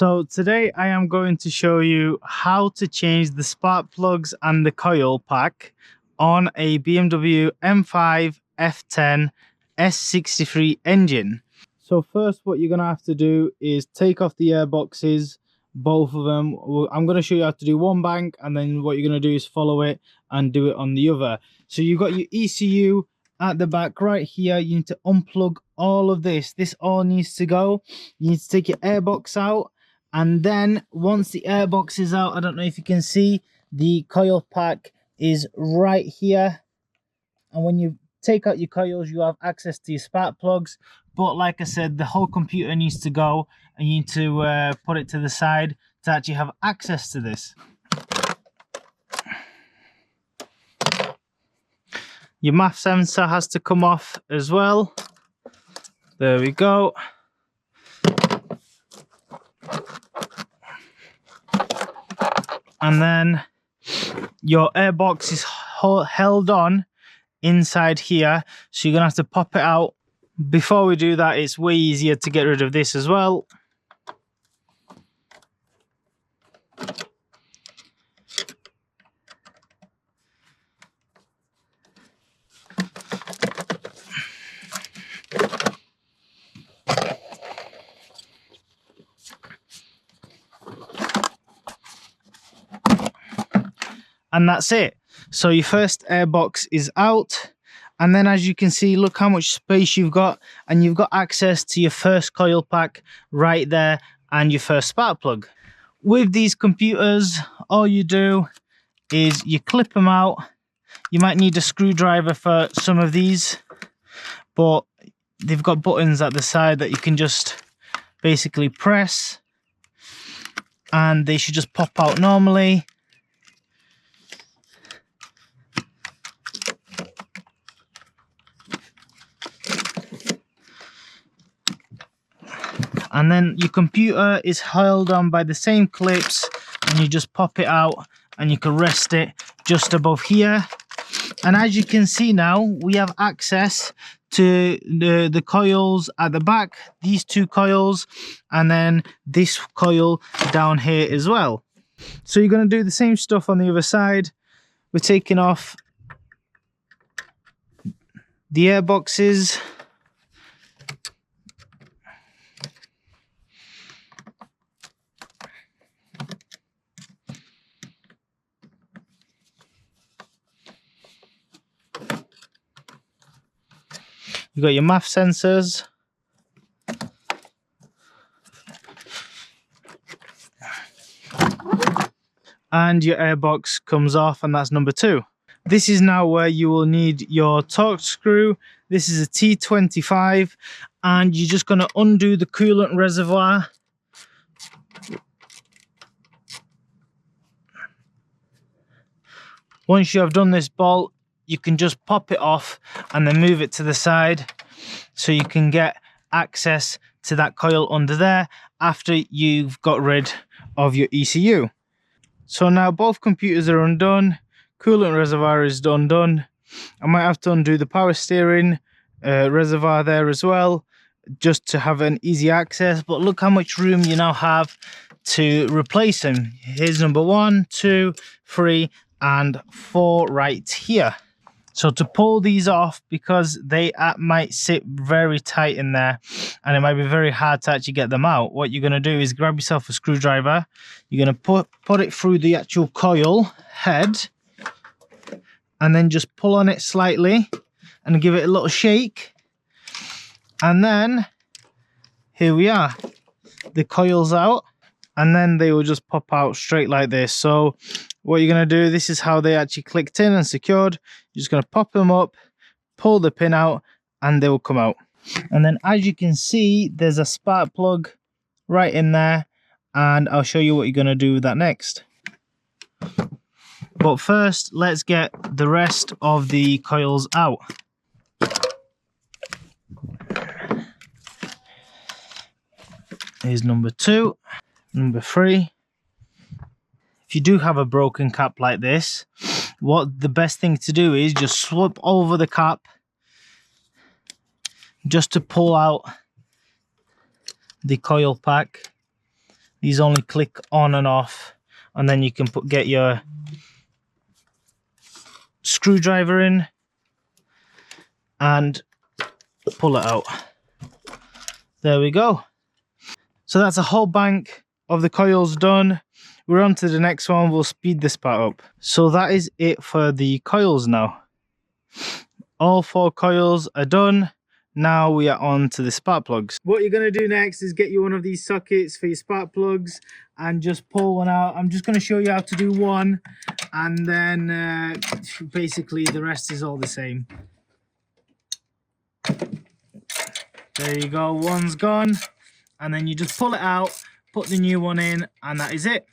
So today I am going to show you how to change the spark plugs and the coil pack on a BMW M5 F10 S63 engine. So first what you're going to have to do is take off the air boxes, both of them. I'm going to show you how to do one bank, and then what you're going to do is follow it and do it on the other. So you've got your ECU at the back right here. You need to unplug all of this. This all needs to go. You need to take your air box out. And then once the air box is out, I don't know if you can see, the coil pack is right here. And when you take out your coils, you have access to your spark plugs. But like I said, the whole computer needs to go, and you need to put it to the side to actually have access to this. Your MAF sensor has to come off as well. There we go. And then your airbox is held on inside here, so you're gonna have to pop it out. Before we do that, it's way easier to get rid of this as well. And that's it. So your first airbox is out, and then as you can see, look how much space you've got, and you've got access to your first coil pack right there and your first spark plug. With these computers, all you do is you clip them out. You might need a screwdriver for some of these, but they've got buttons at the side that you can just basically press, and they should just pop out normally. And then your computer is held on by the same clips, and you just pop it out and you can rest it just above here. And as you can see now, we have access to the coils at the back, these two coils, and then this coil down here as well. So you're going to do the same stuff on the other side. We're taking off the air boxes. You've got your MAF sensors. And your airbox comes off, and that's number 2. This is now where you will need your torque screw. This is a T25, and you're just going to undo the coolant reservoir. Once you have done this bolt, you can just pop it off and then move it to the side, so you can get access to that coil under there after you've got rid of your ECU. So now both computers are undone, coolant reservoir is done. I might have to undo the power steering reservoir there as well, just to have an easy access. But look how much room you now have to replace them. Here's number 1, 2, 3 and 4 right here. So to pull these off, because they might sit very tight in there and it might be very hard to actually get them out, what you're going to do is grab yourself a screwdriver. You're going to put it through the actual coil head, and then just pull on it slightly and give it a little shake. And then here we are, the coil's out, and then they will just pop out straight like this. So what you're going to do, this is how they actually clicked in and secured. You're just going to pop them up, pull the pin out, and they will come out. And then as you can see, there's a spark plug right in there, and I'll show you what you're going to do with that next. But first, let's get the rest of the coils out. Here's number 2, number 3. If you do have a broken cap like this, what the best thing to do is just swap over the cap just to pull out the coil pack. These only click on and off, and then you can get your screwdriver in and pull it out. There we go. So that's a whole bank of the coils done. We're on to the next one. We'll speed this part up. So that is it for the coils now. All 4 coils are done. Now we are on to the spark plugs. What you're going to do next is get you one of these sockets for your spark plugs and just pull one out. I'm just going to show you how to do one, and then basically the rest is all the same. There you go, one's gone, and then you just pull it out, put the new one in, and that is it.